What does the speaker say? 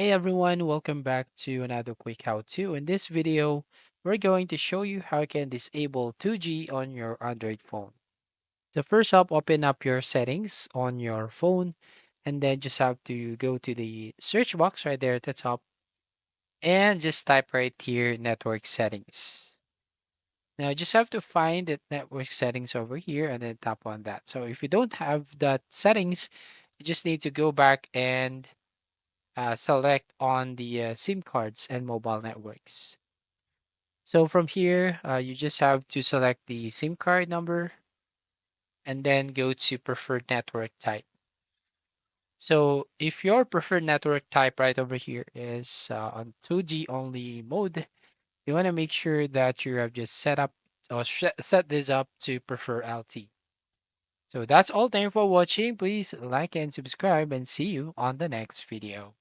Hey everyone, welcome back to another quick how-to. In this video, we're going to show you how you can disable 2G on your Android phone. So first up, open up your settings on your phone and then just have to go to the search box right there at the top and just type right here network settings. Now you just have to find the network settings over here and then tap on that. So if you don't have that settings, you just need to go back and select on the SIM cards and mobile networks. So from here, you just have to select the SIM card number and then go to preferred network type. So if your preferred network type right over here is on 2G only mode, you want to make sure that you have just set up or set this up to prefer LT. So that's all. Thank you for watching. Please like and subscribe and see you on the next video.